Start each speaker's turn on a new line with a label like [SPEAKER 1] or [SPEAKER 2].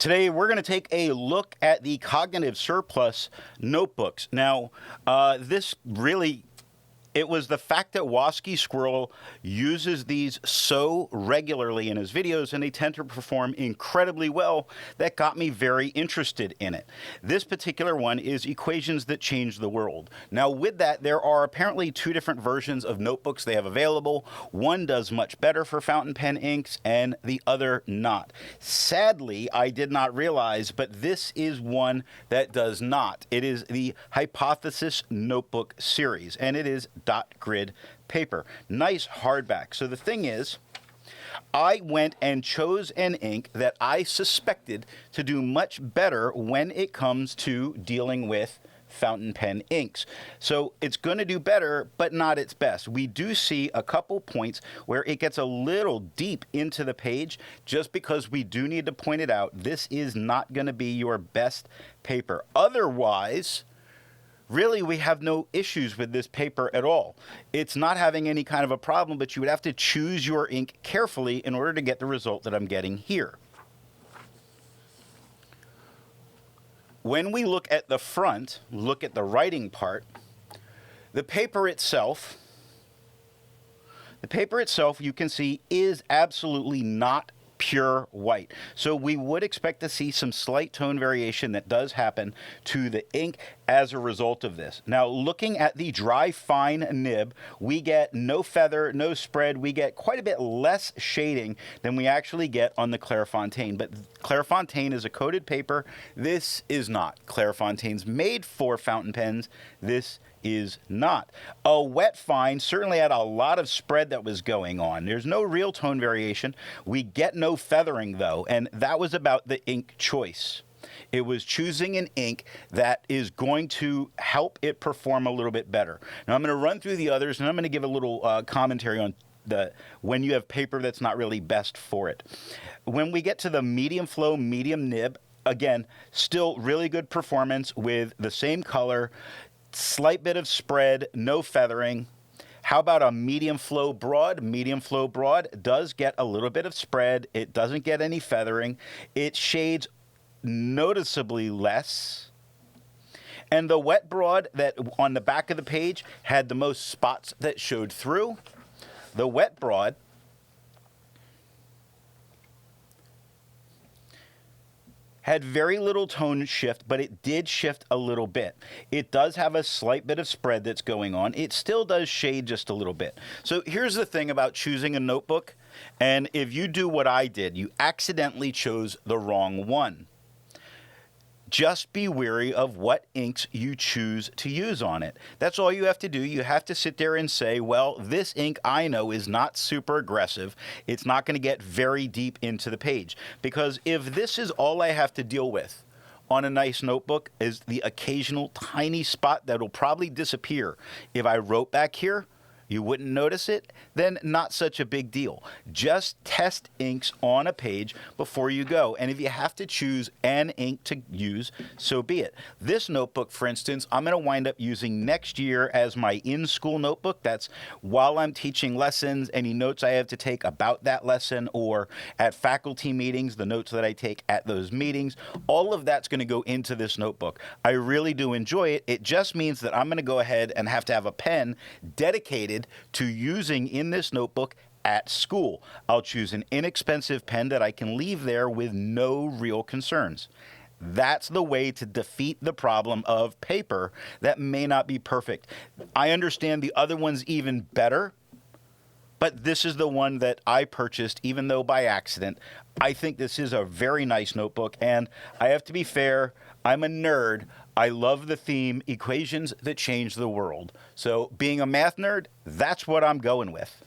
[SPEAKER 1] Today, we're going to take a look at the Cognitive Surplus notebooks. Now, this really, it was the fact that Wasky Squirrel uses these so regularly in his videos, and they tend to perform incredibly well, that got me very interested in it. This particular one is Equations That Change the World. Now, with that, there are apparently two different versions of notebooks they have available. One does much better for fountain pen inks, and the other not. Sadly, I did not realize, but this is one that does not. It is the Hypothesis Notebook series, and it is dot grid paper. Nice hardback. So the thing is, I went and chose an ink that I suspected to do much better when it comes to dealing with fountain pen inks. So it's going to do better, but not its best. We do see a couple points where it gets a little deep into the page, just because we do need to point it out. This is not going to be your best paper. Otherwise, really, we have no issues with this paper at all. It's not having any kind of a problem, but you would have to choose your ink carefully in order to get the result that I'm getting here. When we look at the front, look at the writing part, the paper itself, you can see, is absolutely not pure white. So we would expect to see some slight tone variation that does happen to the ink as a result of this. Now, looking at the dry fine nib, we get no feather, no spread. We get quite a bit less shading than we actually get on the Clairefontaine. But Clairefontaine is a coated paper. This is not. Clairefontaine's made for fountain pens. This is not. A wet fine certainly had a lot of spread that was going on. There's no real tone variation. We get no feathering, though, and that was about the ink choice. It was choosing an ink that is going to help it perform a little bit better. Now, I'm going to run through the others, and I'm going to give a little commentary on when you have paper that's not really best for it. When we get to the medium flow, medium nib, again, still really good performance with the same color, slight bit of spread, no feathering. How about a medium flow broad? Medium flow broad does get a little bit of spread. It doesn't get any feathering. It shades noticeably less. And the wet broad that on the back of the page had the most spots that showed through. The wet broad had very little tone shift, but it did shift a little bit. It does have a slight bit of spread that's going on. It still does shade just a little bit. So here's the thing about choosing a notebook, and if you do what I did, you accidentally chose the wrong one. Just be wary of what inks you choose to use on it. That's all you have to do. You have to sit there and say, well, this ink I know is not super aggressive. It's not going to get very deep into the page. Because if this is all I have to deal with on a nice notebook is the occasional tiny spot that'll probably disappear. If I wrote back here, you wouldn't notice it, then not such a big deal. Just test inks on a page before you go. And if you have to choose an ink to use, so be it. This notebook, for instance, I'm going to wind up using next year as my in-school notebook. That's while I'm teaching lessons, any notes I have to take about that lesson, or at faculty meetings, the notes that I take at those meetings. All of that's going to go into this notebook. I really do enjoy it. It just means that I'm going to go ahead and have to have a pen dedicated to using in this notebook at school. I'll choose an inexpensive pen that I can leave there with no real concerns. That's the way to defeat the problem of paper that may not be perfect. I understand the other one's even better, but this is the one that I purchased, even though by accident. I think this is a very nice notebook, and I have to be fair, I'm a nerd. I love the theme, Equations That Change the World. So being a math nerd, that's what I'm going with.